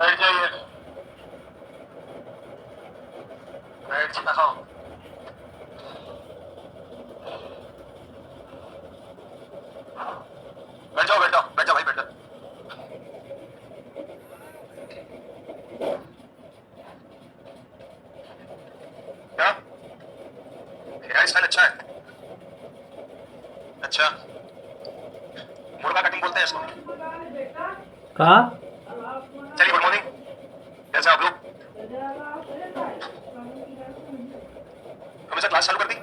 बैठ जाइए, बैठ जाओ। बैठ जाओ, बैठ जाओ, बैठ जाओ भाई, बैठ जाओ। क्या हेयर स्टाइल अच्छा है? अच्छा, मुर्गा कटिंग बोलते हैं इसको। कहा चलिए, गुड मॉर्निंग, कैसे आप लोग? हमेशा क्लास चालू कर दी?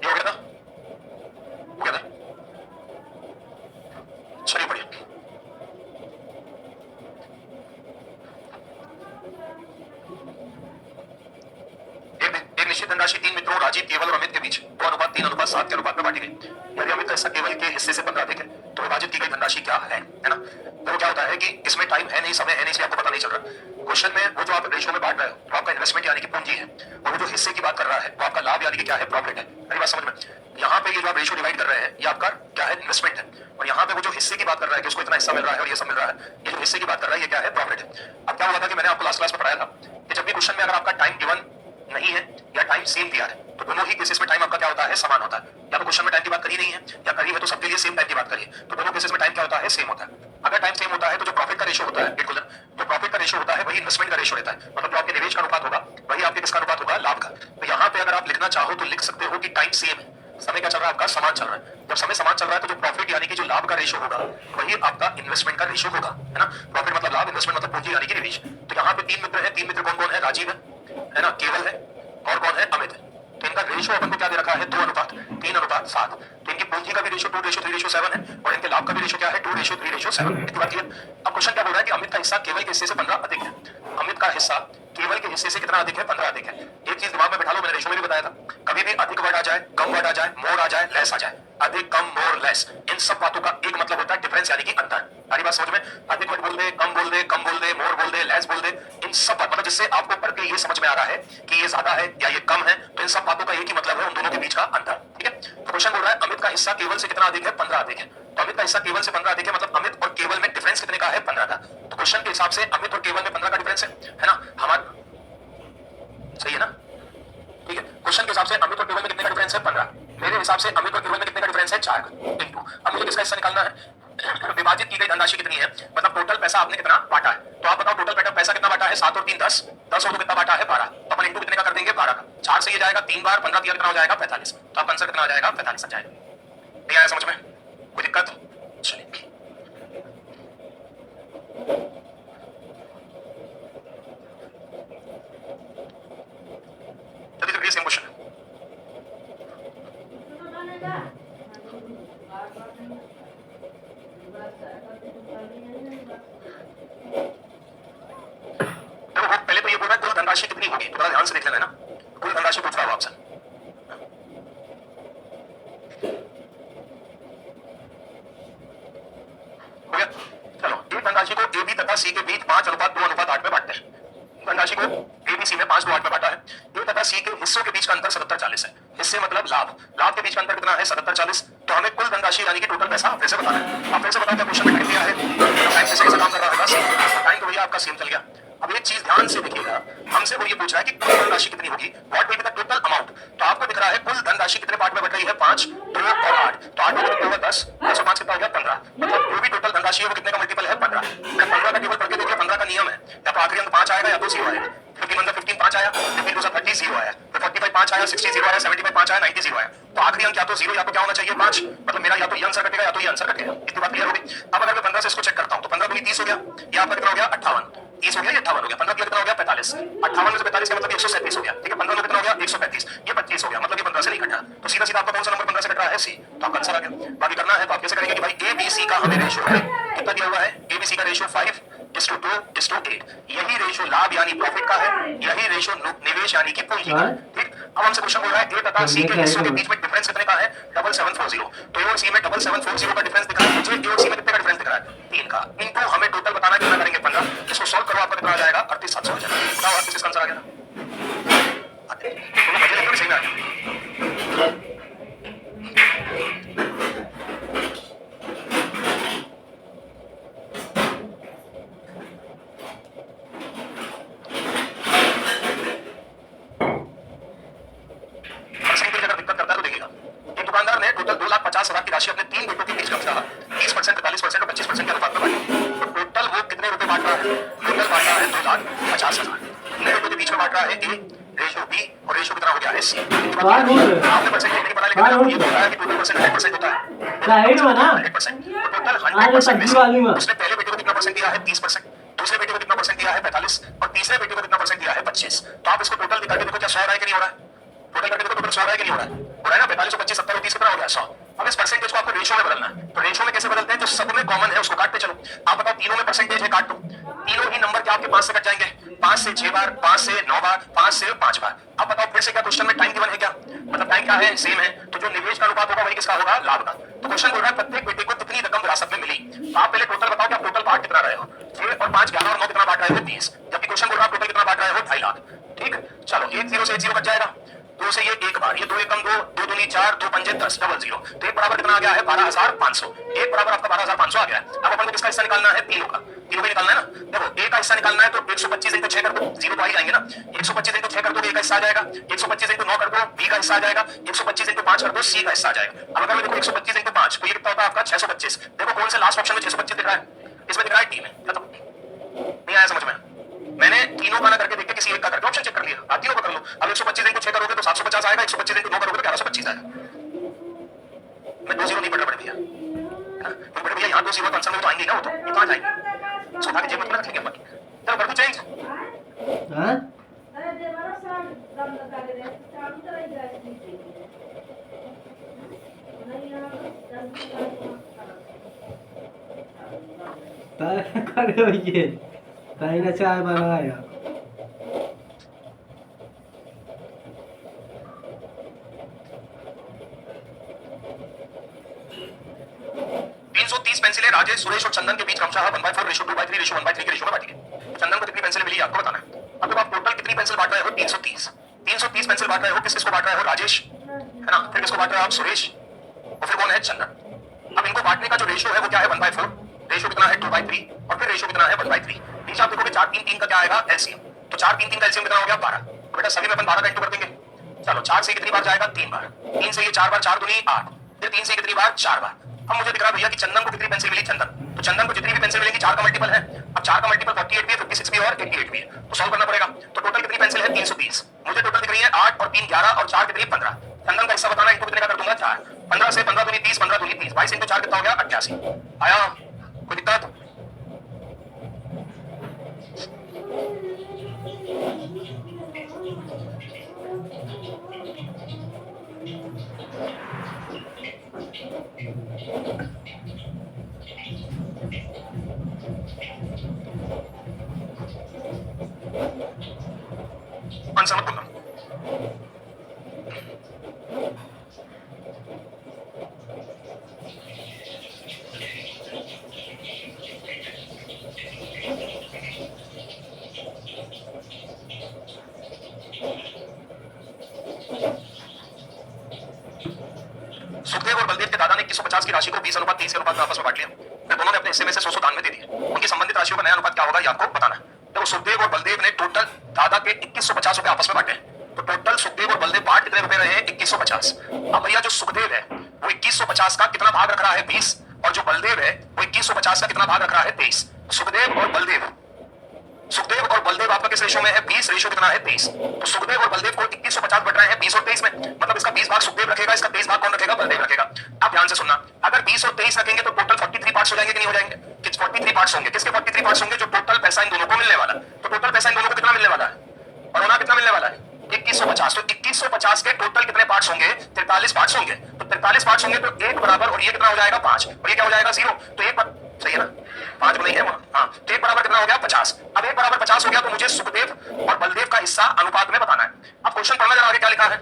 ये हो गया था, हो गया था। चलिए बढ़िया। एक निश्चित धनराशि तीन मित्रों राजीव, केवल और अमित के बीच 2:3:7 के अनुपात में बांटी गई। यदि अमित का हिस्सा केवल के हिस्से से 15 अधिक है तो विभाजित की गई धनराशि क्या है ना? तो क्या होता है कि इसमें टाइम है नहीं, समय है नहीं, इसलिए आपको पता नहीं चल रहा। क्वेश्चन में वो जो आप रेशियो में बांट रहे हो वो आपका इन्वेस्टमेंट यानी कि पूंजी है, और वो जो हिस्से की बात कर रहा है वो आपका लाभ यानी कि क्या है, प्रॉफिट है। मेरी बात समझ में? यहाँ पे ये जो आप रेशियो डिवाइड कर रहे हैं ये आपका क्या है, इन्वेस्टमेंट है। और यहाँ पे वो जो हिस्से की बात कर रहा है कि उसको इतना हिस्सा मिल रहा है और ये सब मिल रहा है, ये जो हिस्से की बात कर रहा है ये क्या है, प्रॉफिट है। अब क्या हुआ था कि मैंने आपको लास्ट क्लास में पढ़ाया था कि जब भी क्वेश्चन में अगर आपका टाइम गिवन नहीं है या टाइम सेम दिया है तो दोनों ही केसेस में टाइम आपका क्या होता है, समान होता है। या तो क्वेश्चन में टाइम की बात करी नहीं है या करी है तो सबके लिए सेम टाइम की बात करिए, तो दोनों केसेस में टाइम क्या होता है, सेम होता है। अगर टाइम सेम होता है तो जो प्रॉफिट का रेशियो होता है, बिल्कुल जो प्रॉफिट का रेशियो होता है वही इन्वेस्टमेंट का रेशियो रहता है। मतलब जो आपके निवेश का अनुपात होगा वही आपके किसका अनुपात होगा, लाभ का। तो यहाँ पे अगर आप लिखना चाहो तो लिख सकते हो कि टाइम सेम है, समय क्या चल रहा है आपका, समान चल रहा है। जब समय समान चल रहा है तो जो प्रॉफिट यानी कि जो लाभ का रेशियो होगा वही आपका इन्वेस्टमेंट का रेशियो होगा, है ना? प्रॉफिट मतलब लाभ, इन्वेस्टमेंट मतलब पूंजी यानी कि निवेश। तो यहाँ पे तीन मित्र हैं, तीन मित्र कौन कौन है, राजीव है ना, केवल है और कौन है, अमित है। तो इनका रेशियो अपन को क्या दे रखा है, 2:3:7। तो इनकी पूंजी का भी रेशियो 2:3:7 है और इनके लाभ का भी रेशियो क्या है, 2:3:7। इतनी बात क्लियर? अब क्वेश्चन क्या बोल रहा है कि अमित का हिस्सा केवल के हिस्से से 15 अधिक है। अमित का हिस्सा केवल के हिस्से से कितना अधिक है, 15 अधिक है। एक चीज दिमाग में बैठा लो, मैंने रेशियो में भी बताया था, कभी भी अधिक वर्ड आ जाए, कम वर्ड आ जाए, मोर आ जाए, लेस आ जाए, अधिक कम मोर लेस, इन सब बातों का एक मतलब होता है डिफरेंस यानी कि अंतर। सारी बात समझ में? अधिक वर्ड बोल दे, कम बोल दे, कम बोल दे, मोर बोल दे, लेस बोल दे, इन सब मतलब जिससे आपको पढ़ के ये समझ में आ रहा है कि ये ज्यादा है या ये कम है, तो इन सब बातों का एक ही मतलब है, उन दोनों के बीच का अंतर। ठीक है? तो क्वेश्चन बोल रहा है अमित का हिस्सा केवल से कितना अधिक है, 15 अधिक है। तो अमित का हिस्सा केवल से 15 अधिक है, मतलब अमित और केवल में डिफरेंस कितने का है, 15 का। तो क्वेश्चन के हिसाब से अमित और केवल में 15 का डिफरेंस है ना? हमारा सही है ना? ठीक है, क्वेश्चन के हिसाब से अमित और केवल में कितने का डिफरेंस है, 15। मेरे हिसाब से अमित और केवल में कितने का डिफरेंस है, 4 इंटू। अब मुझे किसका हिस्सा निकालना है, विभाजित की गई धनराशि कितनी है, मतलब टोटल पैसा आपने कितना बांटा है। तो आप बताओ टोटल पैसा कितना बांटा है, 7 और 3 10, 10 और 2 कितना बांटा है, 12। तो अपन इंटू कितने का कर देंगे, 12 का। 4 से ये जाएगा 3 बार, 15 कितना हो जाएगा, 45। तो आपका आंसर कितना आ जाएगा, 45 आ जाएगा। नहीं आया समझ में? कोई दिक्कत? चलिए, जल्दी सेम क्वेश्चन। देखो पहले तो ये बोल रहा है कुल धनराशि कितनी होगी, तो बड़ा ध्यान से देख लेना है ना। कुल धनराशि पूछ रहा हूं आपसे। हो गया? चलो, एक धनराशि को ए बी तथा सी के बीच 5:2:8 में बांटते हैं। धनराशि को ए बी सी में 5:2:8 में बांटा है। ए तथा सी के हिस्सों के बीच का अंतर 77:40 है। हिस्से मतलब लाभ, लाभ के बीच का अंतर कितना है, 77:40। तो हमें कुल धनराशि यानी कि टोटल पैसा फिर से बताना है। आप फिर से बताओ क्या क्वेश्चन में टाइम दिया है, टाइम से कैसे काम कर रहा होगा, सेम टाइम तो भैया आपका सेम चल गया। अब एक चीज ध्यान से देखिएगा, हमसे वो ये पूछ रहा है कि कुल धनराशि कितनी होगी, what will be the total amount. तो आपको दिख रहा है कुल धनराशि कितने पार्ट में बट रही है, 5, 2 और 8। तो 8 में कितना होगा, 10, 10 और 5 कितना हो गया, 15। मतलब जो भी टोटल धनराशि है वो कितने का मल्टीपल है, 15। 15 का टेबल पढ़ के देखिए, 15 का नियम है, या तो आखिरी अंक 5 आएगा या तो 0 आएगा। 15 5 आया, 15 30 0 आया, 45 5 आया, 60 0 आया, 75 5 आया, 90 0 आया। तो आखिरी अंक या तो 0 या तो क्या होना चाहिए, 5। मतलब मेरा या तो ये आंसर कटेगा या तो ये आंसर कटेगा। इतनी बात क्लियर होगी? अब अगर मैं 15 से इसको चेक करता हूं तो 15 दूनी 30 हो गया, ये आपका कितना हो गया, 58। 30 हो गया, ये 58 हो गया, 15 कितना हो गया, 45। 58 में से 45 का मतलब 137 हो गया। ठीक है, 15 में कितना हो गया, 135, ये 25 हो गया, मतलब ये 15 से नहीं कटा। तो सीधा सीधा आपका कौन सा नंबर 15 से कट रहा है, सी। तो आपका आंसर आ गया। बाकी करना है तो आप कैसे करेंगे कि भाई ए बी सी का हमें रेशियो है, कितना दिया हुआ है, ए बी सी का रेशियो 5:2:8। यही रेशियो लाभ यानी प्रॉफिट का है, यही रेशियो निवेश यानी कि पूंजी का है। ठीक, अब हमसे क्वेश्चन बोल रहा है ए तथा सी के हिस्सों के बीच में डिफरेंस कितने का है, 7740। तो ए और सी में 7740 का डिफरेंस दिख रहा है मुझे, ए और सी में कितने का डिफरेंस दिख रहा है 3 का, इनटू हमें टोटल बताना कितना करेंगे 15। इसको सॉल्व करो आपका कितना आ जाएगा 38700 हो जाएगा। बताओ आप किसका आंसर आ गया? आते तो मजे लेते सही में आ गया। परसेंटेज अगर दिक्कत करता है तो देखिएगा, एक दुकानदार ने टोटल 2,50,000 की राशि अपने 3 बेटों के बीच कब्जा 30%, 45% और 25% के अनुपात में बांटी। तो टोटल वो कितने रुपए बांट रहा है? टोटल बांट रहा है 2,50,000। कितने बेटों के बीच में बांट रहा है? ए रेशो बी और रेशो कितना हो गया है सी। आपने परसेंटेज नहीं पता, लेकिन ये होता है कि टोटल परसेंट 100% होता है। साइड में ना 100%, तो टोटल 100% में से वाली में उसने पहले बेटे को कितना परसेंट दिया है? 30%, दूसरे बेटे को कितना परसेंट दिया है? 45, और तीसरे बेटे को कितना परसेंट दिया है? 25। तो आप इसको टोटल करके देखो क्या 100 रहा है कि नहीं हो रहा है? टोटल करके देखो टोटल 100 रहा है कि नहीं हो रहा है? हो रहा है ना? 45 और 25 70 30 कितना हो गया? 100। अब इस परसेंटेज को आपको रेशियो में बदलना है। तो रेशियो में कैसे बदलते हैं? जो सब में कॉमन है उसको काटते चलो। आप बताओ तीनों में परसेंटेज है, काट दो। तीनों ही नंबर क्या आपके 5 से कट जाएंगे? 5 से 6 बार, 5 से 9 बार, 5 से 5 बार। अब बताओ फिर से क्या क्वेश्चन में टाइम गिवन है क्या? मतलब टाइम क्या है? सेम है। तो जो निवेश का अनुपात होगा वही किसका होगा? लाभ का। तो क्वेश्चन बोल रहा है प्रत्येक बेटे को कितनी रकम विरासत में मिली। तो आप पहले टोटल बताओ कि आप टोटल बांट कितना रहे हो? 6 और 5 11 और 9 कितना बांट रहे हो? 30। जबकि क्वेश्चन बोल रहा है टोटल कितना बांट रहे हो? 2.5 लाख। ठीक, चलो 1 0 से 1 0 कट जाएगा, 2 से ये 1 बार, ये 2 एकम 2, 2 दूनी 4, 2 पंजे 10, डबल 0। तो एक बराबर कितना आ गया है? 12,500। एक बराबर आपका 12,500 आ गया है। अब अपन को किसका हिस्सा निकालना है? तीनों का। तीनों का निकालना है ना। देखो ए का हिस्सा निकालना है तो 125 इंटू 6 कर दो, 0 तो आ ही जाएंगे ना। 125 इंटू 6 कर दो, ए का हिस्सा आ जाएगा। 125 इंटू 9 कर दो, बी का हिस्सा आ जाएगा। 125 इंटू 5 कर दो, सी का हिस्सा आ जाएगा। अब अगर मैं देखो 125 इंटू 5 तो ये कितना होता है आपका? 625। देखो कौन से लास्ट ऑप्शन में 625 दिख रहा है? इसमें दिख रहा है डी में। खत्म। नहीं आया समझ में? मैंने तीनों का ना करके देख के किसी एक का करके ऑप्शन चेक कर लिया। आप तीनों का कर लो। अब 125 इंटू 6 करोगे तो 750 आएगा, 125 इंटू 9 करोगे तो 1125 आएगा। मैं 2 0 नहीं पढ़ रहा बड़े भैया, तो बड़े भैया यहाँ 2 0 आंसर में तो आएंगे ना, वो तो इतना जाएंगे। सो उठा के जेब में रख लेंगे बाकी। चलो कर दो चेंज। हां अरे देवारा साहब दम लगा दे रहे काम तो रही जाए नहीं यार ताय करे ये ताई ना चाय बनाया। 330 पेंसिलें राजेश, सुरेश और चंदन के बीच क्रमशः 1/4 रेशो 2/3 रेशो 1/3 के रेशो में बांटी गई। चंदन को कितनी पेंसिल मिली आपको बताना है। अब जब आप टोटल कितनी पेंसिल बांट रहे हो? 330। 330 पेंसिल बांट रहे हो, किस किसको बांट रहे हो? राजेश है ना, फिर किसको बांट रहे हो आप? सुरेश, और फिर कौन है? चंदन। अब इनको बांटने का जो रेशो है वो क्या है? 1/4। रेशो कितना है? 2/3, और फिर रेशो कितना है? 1/3। नीचे आप देखोगे 4 3 3 का क्या आएगा? एलसीएम। तो 4 3 3 का एलसीएम कितना हो गया? 12। तो बेटा सभी में अपन 12 का इंटू कर देंगे। चलो 4 से कितनी बार जाएगा? 3 बार। 3 से ये 4 बार, 4 दूनी 8, फिर 3 से कितनी बार? 4 बार। अब मुझे दिख रहा है भैया कि चंदन को कितनी पेंसिल मिली? चंदन, तो चंदन को जितनी भी पेंसिल मिलेगी 4 का मल्टीपल है। अब 4 का मल्टीपल 48 भी है, 56 भी है और 88 भी है, तो सॉल्व करना पड़ेगा। तो टोटल कितनी पेंसिल है? 330। मुझे टोटल दिख रही है 8 और 3 11 और 4 कितनी? 15। चंदन का हिस्सा बताना, इनको कितने का कर दूंगा? 4। 15 से 15 दूनी 30, 15 दूनी 30, 22 इंटू 4 कितना हो गया? 88। आया कोई दिक्कत? आंसर मत बोलना। सुखदेव और बलदेव के दादा ने 2150 की राशि को 20:30 के अनुपात में आपस में बांट लिया। फिर दोनों ने अपने हिस्से में से 100 दान में दे दिए। उनकी संबंधित राशियों का नया अनुपात क्या होगा ये आपको बताना है। देखो सुखदेव और बलदेव ने टोटल दादा के 2150 रुपए आपस में बांटे। तो टोटल सुखदेव और बलदेव बांट कितने रुपए रहे हैं? 2150। अब भैया जो सुखदेव है वो 2150 का कितना भाग रख रहा है? 20, और जो बलदेव है वो 2150 का कितना भाग रख रहा है? 23। सुखदेव और बलदेव आपका किस रेशो में है? 20 रेशो कितना है? 23। तो सुखदेव और बलदेव को 2150 बट रहे हैं 20 और 23 में, मतलब इसका 20 भाग सुखदेव रखेगा, इसका 23 भाग कौन रखेगा? बलदेव रखेगा। आप ध्यान से सुनना, अगर 20 और 23 रखेंगे तो टोटल 43 पार्ट्स हो जाएंगे कि नहीं हो जाएंगे? किस 43 पार्ट्स होंगे? किसके 43 पार्ट्स होंगे? जो टोटल पैसा इन दोनों को मिलने वाला। तो टोटल पैसा इन दोनों को कितना मिलने वाला है? और होना कितना मिलने वाला है? 2150। तो 2150 के टोटल कितने पार्ट्स होंगे? 43 पार्ट्स होंगे। तो 43 पार्ट्स होंगे तो 1 बराबर, और ये कितना हो जाएगा? 5, और ये क्या हो जाएगा? 0। तो 1 सही है ना? 5 नहीं है वहां। हाँ, तो 1 बराबर कितना हो गया? 50। अब 1 बराबर 50 हो गया तो मुझे सुखदेव और बलदेव का हिस्सा अनुपात में बताना है। अब क्वेश्चन पढ़ना जरा आगे क्या लिखा है।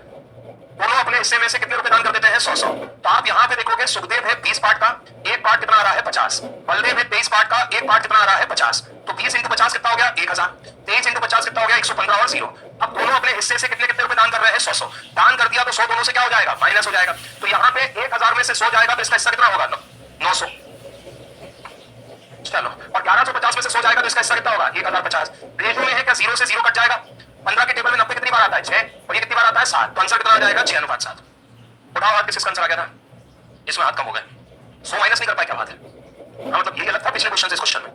दोनों अपने हिस्से में से कितने रुपए दान कर देते हैं? 100-100। तो आप यहाँ पे देखोगे सुखदेव है 20 पार्ट का, एक पार्ट कितना आ रहा है? 50। बलदेव है 23 पार्ट का, एक पार्ट कितना आ रहा है? 50। तो 20 इंटू 50 कितना हो गया? 1000। 23 इंटू 50 कितना हो गया? 115 और 0। अब दोनों अपने हिस्से से कितने कितने रुपए दान कर रहे हैं? 100-100। दान कर दिया तो 100 दोनों से क्या हो जाएगा? माइनस हो जाएगा। तो यहाँ पे 1000 में से 100 जाएगा तो इसका हिस्सा कितना होगा? 900। चलो, और 1150 में से 100 जाएगा तो इसका हिस्सा कितना होगा? 1050। रेशो में है क्या? 0 से 0 कट जाएगा। 15 के टेबल में 90 कितनी बार आता है? 6। और ये कितनी बार आता है? 7। तो आंसर कितना आ जाएगा? 6:7। उठाओ हाथ, किसका आंसर आ गया था? इसमें हाथ कम हो गए। 100 माइनस नहीं कर पाए, क्या बात है? हाँ, मतलब ये गलत था पिछले क्वेश्चन से इस क्वेश्चन में।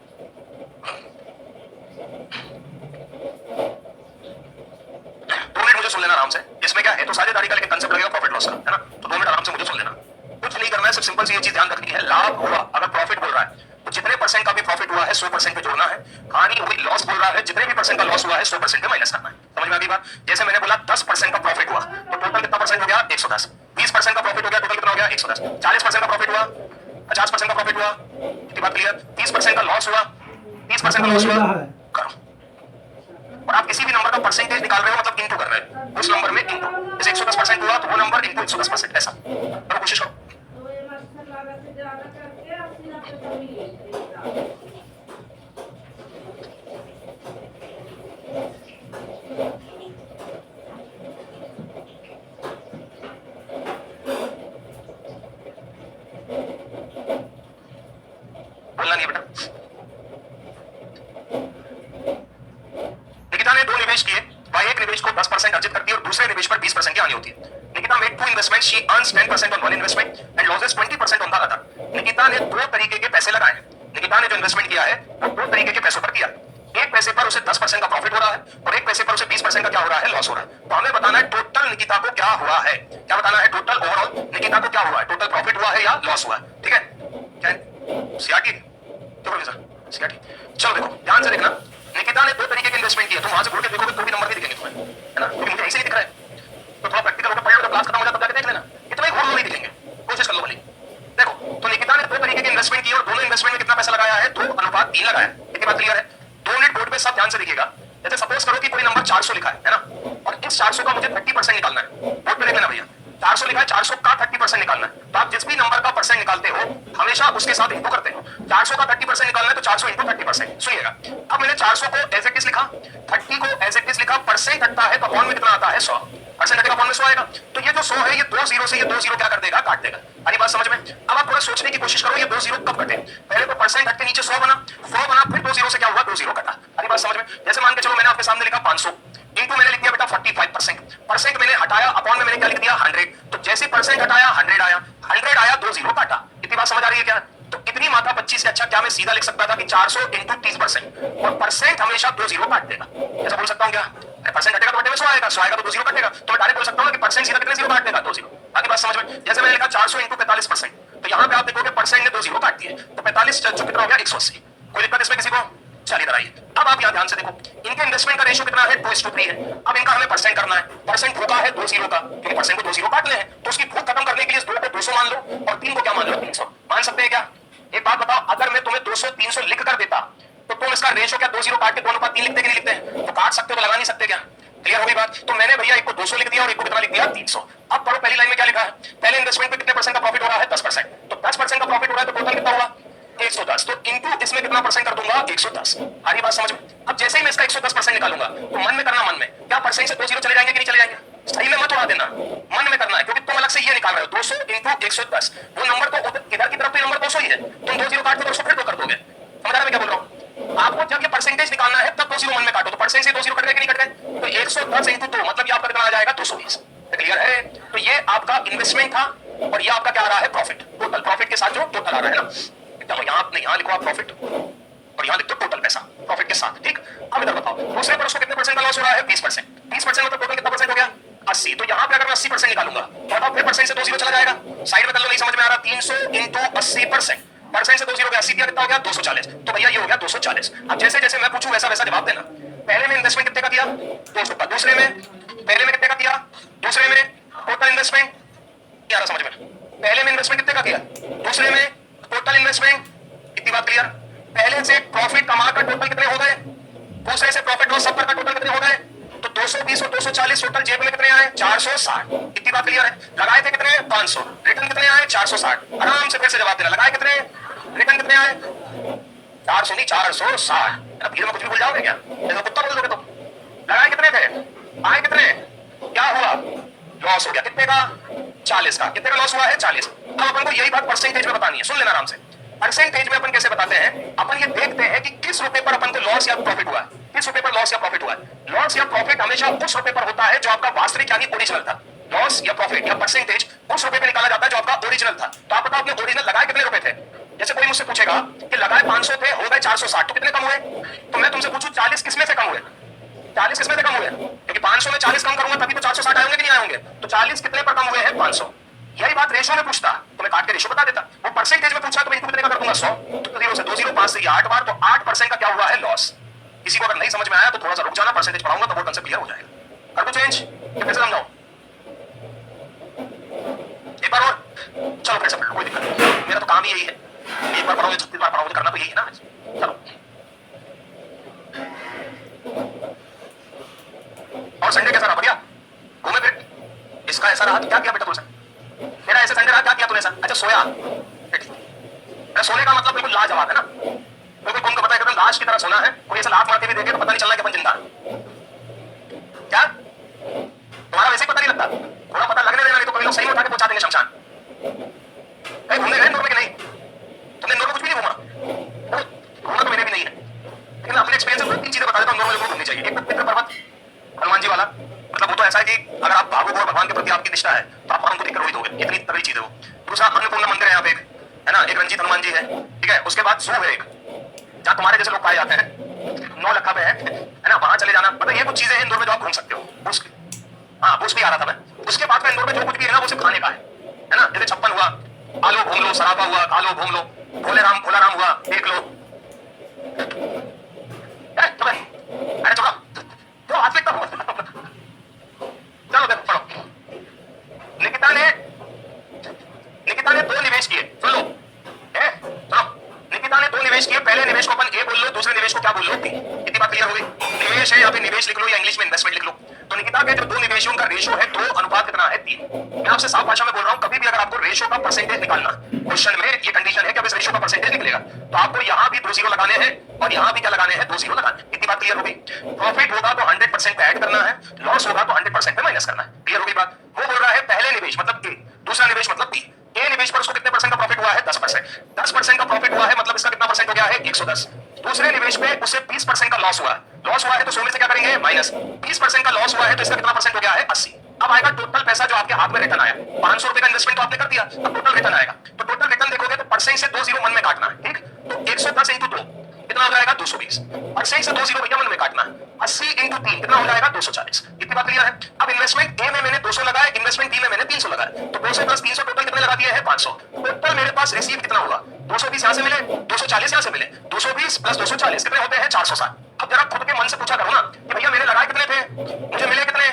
दो मिनट मुझे सुन लेना आराम से। इसमें क्या है तो साझेदारी का लेके कंसेप्ट लगेगा प्रॉफिट लॉस का, है ना? तो 2 मिनट आराम से मुझे सुन लेना। कुछ नहीं करना है, सिर्फ सिंपल सी ये चीज ध्यान रखनी है। लाभ हुआ अगर प्रॉफिट बोल रहा है तो जितने परसेंट का भी प्रॉफिट हुआ है 100% पे जोड़ना है। हानि हुई लॉस बोल रहा है, जितने भी परसेंट का लॉस हुआ है 100% पे माइनस करना है। समझ में आ गई बात? जैसे मैंने बोला 10% का प्रॉफिट हुआ तो टोटल कितना परसेंट हो गया? 110। 20% का प्रॉफिट हो गया, टोटल कितना हो गया? 110। 40% का प्रॉफिट हुआ, 50% का प्रॉफिट हुआ, कितनी बात क्लियर? 30% का लॉस हुआ, 30% का लॉस हुआ। करो। और आप किसी भी नंबर का परसेंटेज निकाल रहे हो, मतलब इंटू कर रहे हो उस नंबर में इंटू। जैसे 110% हुआ तो वो नंबर इंटू 110%, ऐसा करो, कोशिश करो। तो ये मच्छर लागत से ज्यादा करके 80-90 कमी बोलना नहीं है बेटा। निकिता ने 2 निवेश किए, वह एक निवेश को 10% अर्जित करती है और दूसरे निवेश पर 20% की हानि होती है। Nikita made 2 investment, she earns 10% on one investment and losses 20% on the other. Nikita ने 2 तरीके के पैसे लगाए हैं। निकिता ने जो इन्वेस्टमेंट किया है वो 2 तरीके के पैसों पर किया है। एक पैसे पर उसे 10% का प्रॉफिट हो रहा है और एक पैसे पर उसे 20% का क्या हो रहा है? लॉस हो रहा है। तो हमें बताना है टोटल निकिता को क्या हुआ है। क्या बताना है? टोटल ओवरऑल निकिता को क्या हुआ है? टोटल प्रॉफिट हुआ है या लॉस हुआ है? ठीक है, क्या सीआरटी क्यों प्रोफेसर सीआरटी? चलो देखो ध्यान से देखना। निकिता ने 2 तरीके के इन्वेस्टमेंट किए। तुम वहां से घूर के देखोगे तो भी नंबर भी दिखेंगे तुम्हें, है ना? क्योंकि मुझे ऐसे ही दिख रहा है। तो थोड़ा प्रैक्टिकल होकर पढ़ लो, क्लास खत्म हो जाए तब जाके देख लेना। इतना ही घूर नहीं दिखेंगे, कोशिश कर लो भले। देखो, तो निकिता ने 2 तरीके के इन्वेस्टमेंट किए और दोनों इन्वेस्टमेंट में कितना पैसा लगाया है? 2:3 लगाया है। कितनी बात क्लियर है? 2 मिनट बोर्ड पे सब ध्यान से देखिएगा। जैसे सपोज करो कि कोई नंबर 400 लिखा है ना? और इस 400 का मुझे 30% निकालना है। बोर्ड पे देख लेना भैया, 400 लिखा है, 400 का 30% निकालना है। तो आप जिस भी नंबर का परसेंट निकालते हो हमेशा उसके साथ इंटू करते हो। 400 का 30% निकालना है तो 400 इंटू 30%। सुनिएगा, अब मैंने 400 को एज इट इज लिखा, 30 को एज इट इज लिखा। परसेंट हटता है तो अपॉन में कितना आता है? 100। परसेंट हटेगा अपॉन में 100 आएगा। तो ये जो 100 है ये 2 जीरो से ये 2 जीरो क्या कर देगा? काट देगा। अरे बात समझ में? अब आप थोड़ा सोचने की कोशिश करो, ये 2 जीरो कब कटे? पहले तो परसेंट हट के नीचे 100 बना, 100 बना, फिर 2 जीरो से क्या हुआ? 2 जीरो कटा। अरे बात समझ में? जैसे मान के चलो मैंने आपके सामने लिखा 500 इंटू मैंने लिख दिया बेटा 45%। परसेंट मैंने हटाया, अपॉन में मैंने क्या लिख दिया? 100। तो जैसे परसेंट हटाया 100 आया, 100 आया 2 जीरो काटा। इतनी बात समझ आ रही है क्या? तो इतनी माथा 25 से अच्छा क्या मैं सीधा लिख सकता था कि 400 इंटू 30% और परसेंट हमेशा 2 जीरो काट देगा। ऐसा बोल सकता हूं क्या? परसेंट हटेगा तो बटे में 100 आएगा, 100 आएगा तो 2 जीरो कटेगा। तो मैं डायरेक्ट बोल सकता हूं कि परसेंट सीधा कितने जीरो काट देगा? 2 जीरो। बाकी बात समझ में? जैसे मैंने लिखा 400 इंटू 45%, तो यहां पे आप देखोगे परसेंट ने 2 जीरो काट दिए, तो 45 जो कितना हो गया? 180। कोई दिक्कत इसमें किसी को? चलिए इधर आइए। अब आप यहां ध्यान से देखो, इनके इन्वेस्टमेंट का रेशियो कितना है? 2:3 है। अब इनका हमें परसेंट करना है। परसेंट भूखा है 2 जीरो का, क्योंकि परसेंट को 2 जीरो काटने हैं। तो उसकी भूख खत्म करने के लिए इस 2 को 200 मान लो और 3 को क्या मान लो? 300। मान सकते हैं क्या? एक बात बताओ, अगर मैं तुम्हें 200 300 लिख कर देता तो तुम इसका रेशियो क्या 2 जीरो काट के 2:3 लिखते कि नहीं लिखते? तो काट सकते हो, तो लगा नहीं सकते क्या? क्लियर हो गई बात? तो मैंने भैया एक को 200 लिख दिया और एक को कितना लिख दिया? 300। अब पढ़ो पहली लाइन में क्या लिखा है? पहले इन्वेस्टमेंट पे कितने परसेंट का प्रॉफिट हो रहा है? 10%। तो 10% का प्रॉफिट हो रहा है तो टोटल कितना हुआ? 110। तो इंटू इसमें कितना परसेंट कर दूंगा? 110। आ रही बात समझ में? अब जैसे ही मैं इसका 110% निकालूंगा तो मन में करना, मन में क्या परसेंट से 2 जीरो चले जाएंगे कि नहीं चले जाएंगे? सही में मत उड़ा देना, मन में करना है, क्योंकि तुम अलग से ये निकाल रहे हो 200 इंटू 110। वो नंबर तो इधर की तरफ तो नंबर 200 ही है, तुम 2 जीरो काट के 200 फिर तो कर दोगे। समझ रहे मैं क्या बोल रहा हूँ? आपको जब ये परसेंटेज निकालना है तब 2 जीरो मन में काटो, तो परसेंट से 2 जीरो कट गए कि नहीं कट गए? तो 110 इंटू 2 मतलब ये आपका कितना आ जाएगा? 220। क्लियर है? तो ये आपका इन्वेस्टमेंट था और ये आपका क्या आ रहा है? प्रॉफिट। टोटल प्रॉफिट के साथ जो टोटल आ रहा है ना, एकदम यहाँ नहीं, यहाँ लिखो आप प्रॉफिट और यहाँ लिख दो टोटल पैसा प्रॉफिट के साथ। ठीक, अब इधर बताओ दूसरे पर उसको कितने परसेंट का लॉस हो रहा है? 20%। 20% मतलब टोटल कितना परसेंट हो गया? 80। तो यहाँ पे अगर मैं 80% निकालूंगा तो फिर परसेंट से 2 जीरो चला जाएगा। साइड में कर लो, नहीं समझ में आ रहा? 300 इंटू 80%, परसेंट से 2 जीरो गया, 80 कितना हो गया? 240। तो भैया ये हो गया 240। अब जैसे जैसे मैं पूछूं वैसा वैसा जवाब देना। पहले में इन्वेस्टमेंट कितने का किया? 200 का। दूसरे में पहले में कितने का किया? दूसरे में टोटल इन्वेस्टमेंट क्या आ रहा समझ में? पहले में इन्वेस्टमेंट कितने का किया? दूसरे में टोटल इन्वेस्टमेंट। कितनी बात क्लियर? पहले से प्रॉफिट कमा कर टोटल कितने हो गए? दूसरे से प्रॉफिट लॉस सब का टोटल कितने हो गए? तो 220 और 240 टोटल जेब में कितने आए? 460। इतनी बात क्लियर है? लगाए थे कितने? 500। रिटर्न कितने आए? 460। आराम से फिर से जवाब देना। लगाए कितने? रिटर्न कितने आए? 400 नहीं 460। भीड़ में कुछ भी भूल जाओगे क्या? जैसे कुत्ता बोल दोगे तो। लगाए कितने थे? आए कितने? क्या हुआ? लॉस हो गया। कितने का? 40 का। कितने का लॉस हुआ है? 40। अब अपन को यही बात परसेंटेज में बतानी है। सुन लेना आराम से। परसेंटेज में अपन कैसे बताते हैं? अपन ये देखते हैं कि किस रुपए पर अपन को लॉस या प्रॉफिट हुआ है। किस रुपए पर लॉस या प्रॉफिट हुआ है? लॉस या प्रॉफिट हमेशा उस रुपए पर होता है जो आपका वास्तविक यानी ओरिजिनल था। लॉस या प्रॉफिट या परसेंटेज उस रुपए पे निकाला जाता है जो आपका ओरिजिनल था। तो आप बताओ आपने ओरिजिनल लगाए कितने रुपए थे? जैसे कोई मुझसे पूछेगा कि लगाए 500 थे, हो गए 460, तो कितने कम हुए? तो मैं तुमसे पूछूं 40 किसमें से कम हुए? 40 किसमें से कम हुए? क्योंकि 500 में 40 कम करूंगा तभी तो 460 आएंगे कि नहीं आएंगे? तो 40 कितने पर कम हुए हैं? 500। यही बात रेशो में पूछता तो मैं काट के रेशो बता देता। वो परसेंटेज में पूछा तो मैं इनको कितने का कर दूंगा? 100। तो 0 से 2 0 5 से 8 बार, तो 8% का क्या हुआ है? लॉस। किसी को अगर नहीं समझ में आया तो थोड़ा सा रुक जाना, परसेंटेज पढ़ाऊंगा तो वो कंसेप्ट क्लियर हो जाएगा। कर दो चेंज कि कैसे समझाऊं? एक बार और चलो फिर से पढ़ लो, कोई दिक्कत नहीं। मेरा तो काम ही यही है, एक बार पढ़ोगे 36 बार पढ़ोगे, करना तो यही है ना। चलो और संडे कैसा रहा? बढ़िया घूमे फिर? इसका ऐसा रहा क्या किया बेटा तुमसे? मेरा ऐसे संडे रहा क्या किया तूने ऐसा? अच्छा सोया। सोने का मतलब बिल्कुल लाजवाब है ना, बिल्कुल तुमको पता है एकदम लाश की तरह सोना है। कोई ऐसा लात मारते हुए देखे तो पता नहीं चलना कि अपन जिंदा क्या? तुम्हारा वैसे ही पता नहीं लगता, थोड़ा पता लगने देना, नहीं तो कोई लोग सही में उठा के पहुंचा देंगे शमशान। घूमने गए नूर में कि नहीं? तुमने नूर में कुछ भी नहीं घूमा? घूमना तो मैंने भी नहीं है, लेकिन अपने एक्सपीरियंस से 2-3 चीजें बता देता हूं नूर में घूमनी चाहिए। एक तो पितृ पर्वत हनुमान जी वाला, मतलब वो तो ऐसा है कि अगर आप भावुक हो, भगवान के प्रति आपकी निष्ठा है तो आप उनको देखकर रोहित होगे, इतनी तगड़ी चीज है वो। दूसरा अन्नपूर्णा मंदिर है यहाँ पे एक, है ना, एक रंजीत हनुमान जी है, ठीक है। उसके बाद जू है एक, जहाँ तुम्हारे जैसे लोग पाए जाते हैं, 9 लखा पे है ना, वहां चले जाना। मतलब ये कुछ चीजें हैं इंदौर में जो आप घूम सकते हो। बुश, हाँ बुश भी आ रहा था मैं। उसके बाद में इंदौर में जो कुछ भी है ना वो सिर्फ खाने का है ना। जैसे 56 हुआ, आलो घूम लो, सराफा हुआ खा लो घूम लो, भोला राम हुआ देख लो। अरे चलो तो हाथ लिखता हूँ। चलो देखो पढ़ो। निकिता ने 2 निवेश किए, सुन लो, सुनो। निकिता ने 2 निवेश किए, पहले निवेश को अपन ए बोल लो, दूसरे निवेश को क्या बोल लो? बी। इतनी बात क्लियर हो गई? निवेश है या फिर निवेश लिख लो या इंग्लिश में इन्वेस्टमेंट लिख लो। तो निकिता के जो 2 निवेशों का रेशो है 2 अनुपात कितना है? 3। मैं आपसे साफ भाषा में बोल रहा हूं, कभी भी अगर आपको रेशो का परसेंटेज निकालना, क्वेश्चन में ये कंडीशन है कि अब इस रेशो का परसेंटेज निकलेगा, तो आपको यहां भी 2 जीरो लगाने हैं और यहां भी क्या लगाने हैं? 2 जीरो लगाने हैं। इतनी बात क्लियर हो गई? प्रॉफिट होगा तो 100% पे ऐड करना है, लॉस होगा तो 100% पे माइनस करना है। क्लियर हो गई बात? वो बोल रहा है पहले निवेश मतलब ए, दूसरा निवेश मतलब बी। ए निवेश पर उसको कितने परसेंट का प्रॉफिट हुआ है? 10%। 10% का प्रॉफिट हुआ है मतलब इसका कितना परसेंट हो गया है? 110। दूसरे निवेश पे उसे 20% का लॉस हुआ है। लॉस हुआ है तो 100 में से क्या करेंगे? माइनस। 20% का लॉस हुआ है तो इसका कितना परसेंट हो गया है? 80। अब आएगा टोटल पैसा जो आपके हाथ में रिटर्न आया। 500 रुपए का इन्वेस्टमेंट तो आपने कर दिया, अब टोटल रिटर्न आएगा। तो टोटल रिटर्न देखोगे तो परसेंट से 2 जीरो मन में काटना है, ठीक? तो 110 इंटू 2 कितना हो जाएगा? 220। परसेंट से 2 जीरो भैया मन में काटना है। 80 इंटू 3 कितना हो जाएगा? 240। इतनी बात क्लियर है? अब इन्वेस्टमेंट ए में मैंने 200 लगाया, इन्वेस्टमेंट बी में मैंने 300 लगाया, तो 200 प्लस 300 टोटल कितने लगा दिए हैं? 500। टोटल मेरे पास रिसीव कितना होगा? 220 यहां से मिले, 240 यहां से मिले, 220 प्लस 240 कितने होते हैं? 460। अब जरा खुद के मन से पूछा करो ना कि भैया मैंने लगाए कितने थे, मुझे मिले कितने?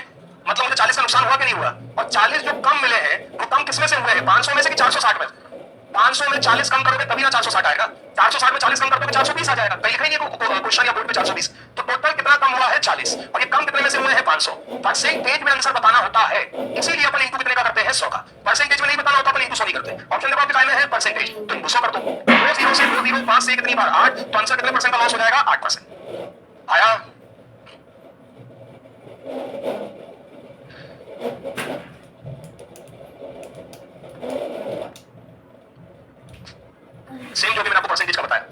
मतलब मुझे 40 का नुकसान हुआ कि नहीं हुआ? और 40 जो कम मिले हैं वो कम किसमें से हुए हैं? 500 में से कि 460 में? 500 में 40 कम करोगे तभी ना 460 आएगा। 460 में 40 कम करोगे 420 आ जाएगा। कहीं लिखा ही नहीं क्वेश्चन या बोर्ड पे 420। तो टोटल कितना कम हुआ है? 40। और ये कम कितने में से हुए हैं? 500। परसेंटेज में आंसर बताना होता है, इसीलिए अपन इंटू कितने का करते हैं? 100 का। परसेंटेज में नहीं बताना होता, अपन इंटू 100 नहीं करते। ऑप्शन देखो आपके टाइम में है परसेंटेज, तो इंटू 100 कर दो। 2 जीरो से 2 जीरो 5 से कितनी बार? 8। तो आंसर कितने परसेंट का लॉस हो जाएगा? 8%। आया? सेम जो भी मैंने आपको परसेंटेज का बताया।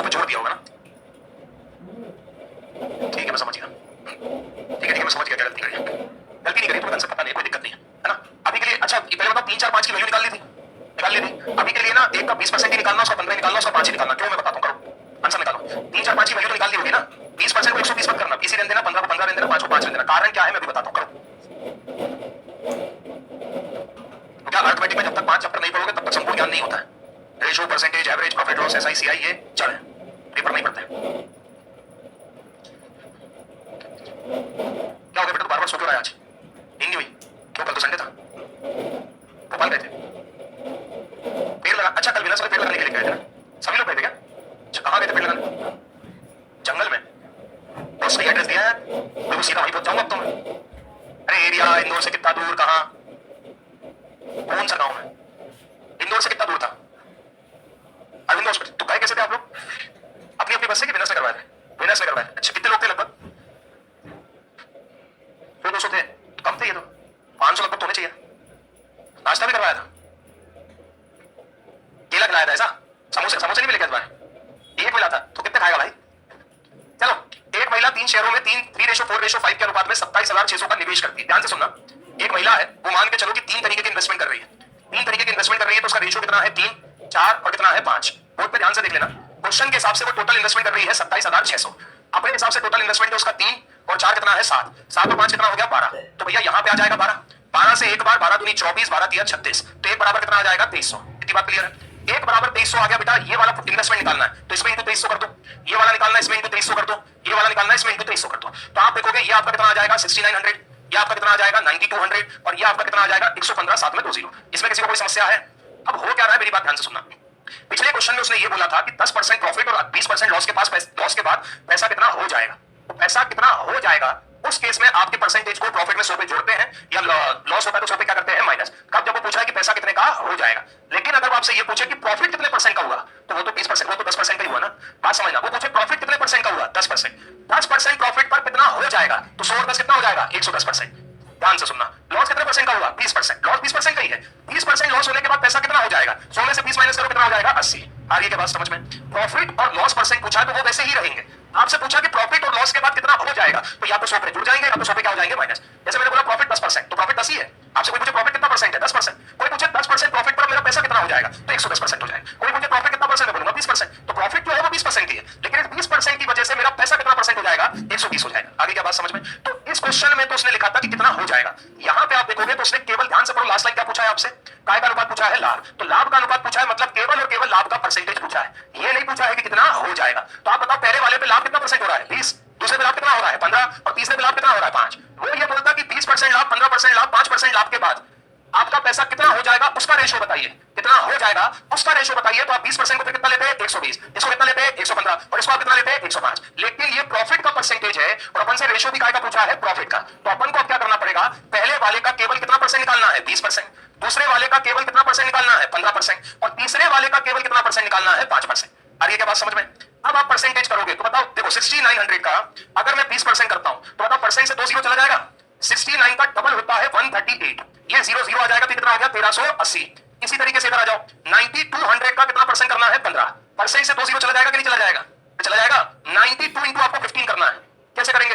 पे जोड़ दिया होगा ना। ठीक है मैं समझ गया, ठीक है मैं समझ गया क्या गलती करी, गलती नहीं करी तो ढंग से पता नहीं, कोई दिक्कत नहीं है ना। अभी के लिए अच्छा पहले बताओ 3 4 5 की वैल्यू निकाल ली थी, निकाल ली थी। अभी के लिए ना एक का 20% ही निकालना, उसका 15 निकालना, उसका 5 ही निकालना। क्यों मैं बताता हूँ, करो आंसर निकालो। 3 4 5 की वैल्यू तो निकाल दी होगी ना, 20% को 120 मत करना, 20 ही रहने देना, 15 को 15 रहने देना, 5 को 5 रहने देना। कारण क्या है मैं भी बताता हूँ, करो। तो क्या अर्थमेटिक में जब तक 5 चैप्टर नहीं पढ़ोगे तब तक संपूर्ण ज्ञान नहीं होता है। Ratio, percentage, average, profit loss, SI, CI ये चल है, पेपर नहीं पढ़ते। क्या हो गया बेटा, तो बार-बार सो क्यों रहा है आज? नींद नहीं हुई क्यों? कल तो संडे था, भोपाल गए थे, पेड़ लगा। अच्छा कल बिना समय पेड़ लगाने के लिए गए थे ना, सभी लोग गए थे क्या? अच्छा कहाँ गए थे पेड़ लगाने? जंगल में। बहुत सही एड्रेस दिया है, मैं सीधा वहीं पहुंच जाऊंगा अब तो मैं। अरे एरिया इंदौर से कितना दूर, कहाँ, कौन सा गांव है? इंदौर से कितना दूर था? अरविंद हॉस्पिटल। तो गए कैसे थे आप लोग? अपनी अपनी बस से कि बिना से करवाए थे? बिना से करवाए। अच्छा कितने लोग थे लगभग? 100-200 थे, कम थे ये तो, 500 लगभग तो होने चाहिए। नाश्ता भी करवाया था, केला खिलाया था ऐसा? समोसे समोसे नहीं मिले क्या तुम्हारे? एक मिला था तो कितने खाएगा भाई? चलो एक महिला 3 शहरों में 3:4:5 के अनुपात में 27,600 का निवेश करती है। ध्यान से सुनना, एक महिला है, वो मान के चलो कि 3 तरीके की इन्वेस्टमेंट कर रही है, 3 तरीके की इन्वेस्टमेंट कर रही है, तो उसका रेशियो कितना है? 3, 4 और कितना है? 5। बोर्ड पे ध्यान से देख लेना, क्वेश्चन के हिसाब से वो टोटल इन्वेस्टमेंट कर रही है 27,600, अपने हिसाब से टोटल इन्वेस्टमेंट है उसका 3 और 4 कितना है? 7, 7 और 5 कितना हो गया? 12। तो भैया यहाँ पे आ जाएगा 12, 12 से एक बार 12 दूनी 24, 12 तिया 36, तो एक बराबर कितना आ जाएगा? 2300। इतनी बात क्लियर है? एक बराबर 2300 आ गया बेटा। ये वाला इन्वेस्टमेंट निकालना है तो इसमें इंटू 2300 कर दो, ये वाला निकालना है इसमें इंटू 2300 कर दो, ये वाला निकालना है इसमें इंटू 2300 कर दो। तो आप देखोगे ये आपका कितना आ जाएगा? 6900, ये आपका कितना आ जाएगा? 9200 और ये आपका कितना आ जाएगा? 115, साथ में 2 जीरो। इसमें किसी को कोई समस्या है? अब हो क्या रहा है, मेरी बात ध्यान से सुनना। पिछले क्वेश्चन में उसने ये बोला था कि 10% प्रॉफिट और 20% लॉस के पास लॉस के बाद पैसा कितना हो जाएगा। तो पैसा कितना हो जाएगा उस केस में आपके परसेंटेज को प्रॉफिट में 100 पे जोड़ते हैं, या लॉस होता है तो 100 पे क्या करते हैं? माइनस। कब? जब वो पूछा है कि पैसा कितने का हो जाएगा। लेकिन अगर वो आपसे ये पूछे कि प्रॉफिट कितने परसेंट का हुआ, तो वो तो 20%, वो तो 10% का ही हुआ ना। बात समझना, वो पूछे प्रॉफिट कितने परसेंट का हुआ? 10%। 10% प्रॉफिट पर कितना हो जाएगा, तो 100 और 10 कितना हो जाएगा? 110%। ध्यान से सुनना, लॉस कितने परसेंट का हुआ? 20%। लॉस 20% का ही है। 20% लॉस होने के बाद पैसा कितना हो जाएगा? 100 में से 20 माइनस करो, कितना हो जाएगा? 80। आ रही है क्या बात समझ में? प्रॉफिट और लॉस परसेंट पूछा है तो वो वैसे ही रहेंगे। आपसे पूछा कि प्रॉफिट और लॉस के बाद कितना हो जाएगा, तो या तो 100 पे जुड़ जाएंगे या तो 100 पे क्या हो जाएंगे? माइनस। जैसे मैंने बोला प्रॉफिट 10%, तो प्रॉफिट 10 ही है। आपसे कोई पूछे प्रॉफिट कितना परसेंट है? 10%। कोई पूछे 10% प्रॉफिट पर मेरा पैसा कितना हो जाएगा, तो 110% हो जाएगा। कोई पूछे प्रॉफिट कितना परसेंट है, बोलूंगा 20%। तो प्रॉफिट जो है वो 20% ही है, लेकिन इस 20% की वजह से मेरा पैसा कितना परसेंट हो जाएगा? 120 हो जाएगा। आगे क्या बात समझ में? तो इस क्वेश्चन में तो उसने लिखा था कि कितना हो जाएगा। यहां पे आप देखोगे तो उसने केवल, ध्यान से पढ़ो, लास्ट लाइन क्या पूछा है आपसे? काय का अनुपात पूछा है? लाभ। तो लाभ का अनुपात पूछा है, मतलब केवल और केवल लाभ का परसेंटेज पूछा है। ये नहीं पूछा है कि कितना हो जाएगा। तो आप बताओ पहले वाले पे लाभ कितना परसेंट हो रहा है? 20, दूसरे पे लाभ कितना हो रहा है? 15 और तीसरे पे लाभ कितना हो रहा है? 5। वो ये बोलता कि 20% लाभ, 15% लाभ, 5% लाभ के बाद आपका पैसा कितना हो जाएगा उसका रेशियो बताइए, कितना हो जाएगा उसका रेशियो बताइए। तो आप 20% को फिर कितना लेते हैं? 120। इसको कितना लेते हैं? 115 और इसको आप कितना लेते हैं? 105। लेकिन ये प्रॉफिट का परसेंटेज है और अपन से रेशियो भी काय का पूछा है? प्रॉफिट का। तो अपन को अब क्या करना पड़ेगा? पहले वाले का केवल कितना परसेंट निकालना है? 20%। दूसरे वाले का केवल कितना परसेंट निकालना है? 15%। और तीसरे वाले का केवल कितना परसेंट निकालना है? 5%। आ रही है क्या बात समझ में? अब आप परसेंटेज करोगे तो बताओ, देखो 6900 का अगर मैं 20% करता हूं तो बताओ परसेंट से 2 जीरो चला जाएगा। 69 का डबल होता है 138, ये 0 0 आ जाएगा तो कितना आ गया? 1380। इसी तरीके से इधर आ जाओ, 9200 का कितना परसेंट करना है? 15। परसेंट से 2 जीरो चला जाएगा कि नहीं चला जाएगा? चला जाएगा। 92 इंटू आपको 15 करना है। कैसे करेंगे?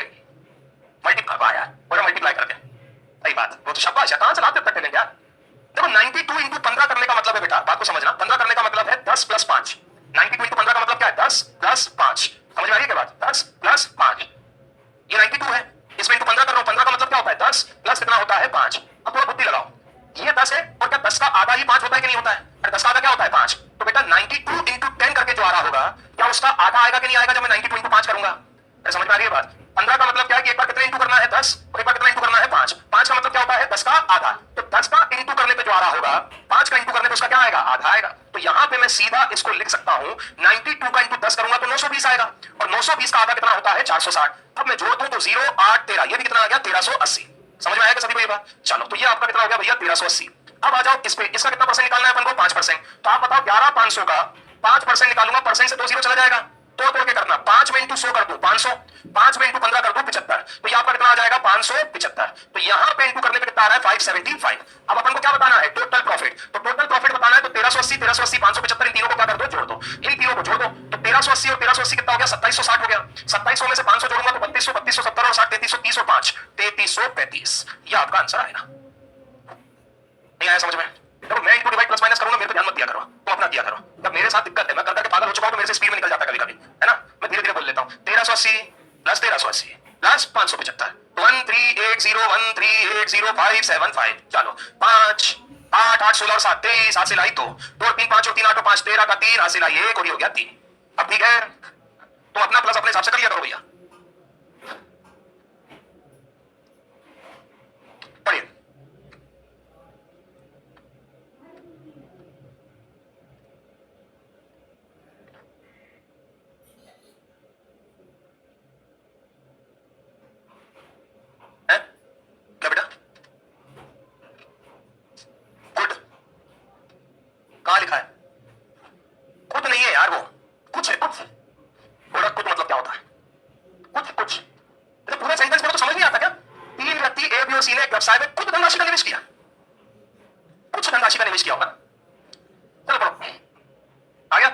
मल्टीप्लाई यार, बड़ा मल्टीप्लाई करके। सही बात, वो तो शाबाश, कहां से लाते तक करेंगे यार। देखो 92 इंटू 15 करने का मतलब है बेटा, बात को समझना, 15 करने का मतलब है 10 प्लस 5। 92 इंटू 15 का मतलब क्या है? 10 प्लस 5। समझ में आ रही है क्या बात? 10 प्लस 5, ये 92 है, इसमें इंटू 15 कर रहा हूं। 15 का मतलब क्या होता है? 10 प्लस कितना होता है? 5। अब थोड़ा बुद्धि लगाओ, ये 10 है और क्या 10 का आधा ही 5 होता है कि नहीं होता है? अरे 10 का आधा क्या होता है? 5। तो बेटा 92 इंटू 10 करके जो आ रहा होगा, क्या उसका आधा आएगा कि नहीं आएगा जब मैं 92 इंटू 5 करूंगा? अरे समझ में आ रही है बात? 15 का मतलब क्या है कि एक बार कितने इंटू करना है? 10 और एक बार कितना इंटू करना है? 5। 5 का मतलब क्या होता है? 10 का आधा। तो 10 का इंटू करने पे जो आ रहा होगा, 5 का इंटू करने पे उसका क्या आएगा? आधा आएगा। तो यहां पे मैं सीधा इसको लिख सकता हूं, 92 का इंटू 10 करूंगा तो 920 आएगा और 920 का आधा कितना होता है? 460। अब मैं जोड़ दूं तो 0 8 13, ये भी कितना आ गया? 1380। समझ में आएगा सभी को ये बात? चलो, तो ये आपका कितना हो गया भैया? 1380। अब आ जाओ इस पे, इसका कितना परसेंट निकालना है अपन को? 5%। तो आप बताओ 11500 का 5% निकालूंगा, परसेंट से 2 जीरो चला जाएगा, तोड़ के करना। 5 में इंटू 100 कर दो 500, 5 में इंटू 15 कर दो 75, तो ये आपका कितना आ जाएगा? 575। तो यहां पे इंटू करने पे कितना आ रहा है? 575। अब अपन को क्या बताना है? Total profit. तो टोटल प्रॉफिट बताना है तो 1380, 1380, 575, इन तीनों को क्या कर दो? जोड़ दो। इन तीनों को जोड़ दो तो 1380 और 1380 कितना हो गया? 2760 हो गया। 2700 में से 500 जोड़ूंगा तो 3200, 3270 और 60, 3330 और 5, 3335। ये आपका आंसर आएगा। नहीं आया समझ में? देखो मैं इनको डिवाइड प्लस माइनस करूंगा, मेरे को ध्यान मत दिया करो, तुम अपना दिया करो। जब मेरे साथ दिक्कत है, मैं कर करके पागल हो चुका हूं, तो मेरे से स्पीड में निकल जाता है कभी-कभी, है ना? मैं धीरे-धीरे बोल लेता हूं। 1380 प्लस 1380 प्लस 575, 1380538055। चलो 5 8 8 16 और 7 23, 7 से लाई 2 2 3 5 और 3 8 और 5 13 का 3, 8 से लाई 1 और ये हो गया 3। अब ठीक है, तुम अपना प्लस अपने हिसाब से कर लिया करो भैया। पढ़िए। क्या बेटा? गुड कहां लिखा है? कुछ नहीं है यार, वो कुछ है, कुछ थोड़ा कुछ मतलब क्या होता है? कुछ कुछ तो पूरा सेंटेंस पढ़ो तो समझ नहीं आता क्या? तीन व्यक्ति ए बी और सी ने एक व्यवसाय में कुछ धनराशि का निवेश किया, कुछ धनराशि का निवेश किया होगा। चलो पढ़ो, आ गया?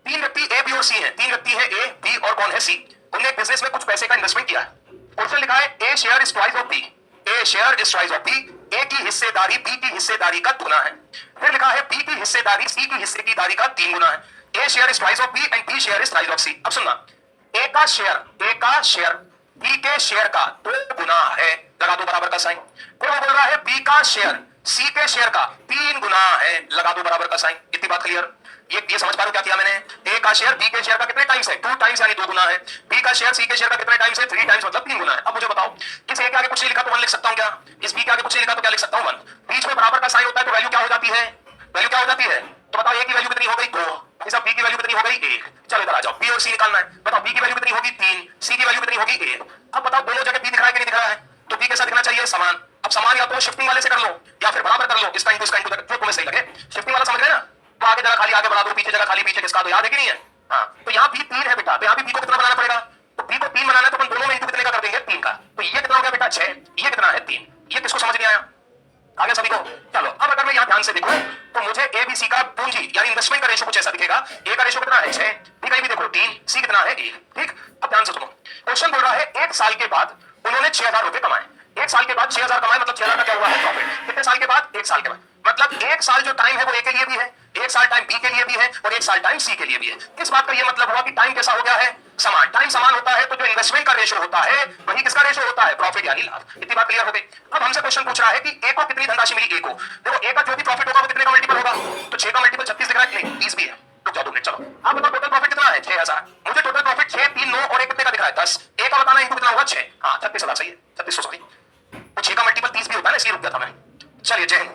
तीन व्यक्ति ए बी और सी है, तीन व्यक्ति है ए बी और कौन है सी। उन्होंने एक बिजनेस में कुछ पैसे का इन्वेस्टमेंट किया है। क्वेश्चन लिखा है A share is twice of B, A share is twice of B, A की हिस्सेदारी बी की हिस्सेदारी का गुना है। फिर लिखा है बी की हिस्सेदारी सी की हिस्सेदारी का 3 गुना है। A share is twice of B and B share is twice of C. अब सुनना, ए का शेयर बी के शेयर का 2 गुना है, लगा दो बराबर का साइन। फिर वो बोल रहा है बी का शेयर सी के शेयर का 3 गुना है, लगा दो बराबर का साइन। इतनी बात क्लियर? ये समझ पा रहे हो क्या किया मैंने? ए का शेयर बी के शेयर का कितने टाइम्स है? 2 टाइम्स यानी 2 गुना है। बी का शेयर सी के शेयर का कितने टाइम्स है? 3 टाइम्स मतलब 3 गुना है। अब मुझे बताओ, इस ए के आगे कुछ नहीं लिखा तो 1 लिख सकता हूं क्या? इस बी के आगे कुछ नहीं लिखा तो क्या लिख सकता हूं? 1। बीच में बराबर का साइन होता है तो वैल्यू क्या हो जाती है? वैल्यू क्या हो जाती है? तो बताओ ए की वैल्यू कितनी हो गई? 2। इस बी की वैल्यू कितनी हो गई? 1। चलो इधर आ जाओ, बी और सी निकालना है। बताओ बी की वैल्यू कितनी होगी? 3, सी की वैल्यू कितनी होगी? 1। अब बताओ दोनों जगह बी दिख रहा है कि नहीं दिख रहा है? तो बी के साथ दिखना चाहिए समान। अब समान या तो शिफ्टिंग वाले से कर लो या फिर बराबर कर लो, इसका इनटू जो तुम्हें सही लगे। शिफ्टिंग वाला समझ गए ना? तो आगे जगह खाली आगे बढ़ा दो, पीछे जगह खाली पीछे, किसका? तो याद है कि नहीं है? हाँ, तो यहाँ बी 3 है बेटा, तो यहाँ भी बी को कितना बनाना पड़ेगा? तो बी को 3 बनाना है तो अपन दोनों में इनटू कितने का कर देंगे? 3 का। तो ये कितना हो गया बेटा? 6। ये कितना है? 3। ये किसको समझ नहीं आया? आगे सभी को? चलो अब अगर मैं यहाँ ध्यान से देखूं तो मुझे ए बी सी का पूंजी यानी इन्वेस्टमेंट का रेशो कुछ ऐसा दिखेगा। ए का रेशो कितना है? 6। बी कहीं भी देखो 3, सी कितना है? 1। ठीक, अब ध्यान से सुनो, क्वेश्चन बोल रहा है 1 साल के बाद उन्होंने 6000 रुपए कमाए। 1 साल के बाद 6000 कमाए मतलब 6000 का क्या हुआ है? प्रॉफिट। कितने साल के बाद? 1 साल के बाद। मतलब 1 साल जो टाइम है वो ए के लिए भी है, 1 साल टाइम बी के लिए भी है और 1 साल टाइम सी के लिए भी है। किस बात का ये मतलब हुआ कि टाइम कैसा हो गया है? समान। टाइम समान होता है तो जो इन्वेस्टमेंट का रेशो होता है वही किसका रेशो होता है? प्रॉफिट यानी लाभ। इतनी बात क्लियर हो गई? अब हमसे क्वेश्चन पूछ रहा है कि ए को कितनी धनराशि मिली? ए को देखो, ए का जो भी प्रॉफिट होगा वो कितने का मल्टीपल होगा? तो 6 का मल्टीपल 36 दिख रहा है? नहीं 30 भी है। रुक जाओ 2 मिनट। चलो आप बताओ टोटल प्रॉफिट कितना है? 6000। मुझे टोटल प्रॉफिट 6 3 9 और एक कितने का दिख रहा है? 10। ए का बताना इनको कितना होगा? 6। हाँ 36000 सही है, 3600 सॉरी। 6 का मल्टीपल 30 भी होता है ना, इसलिए रुक गया था मैं। चलिए जय हिंद।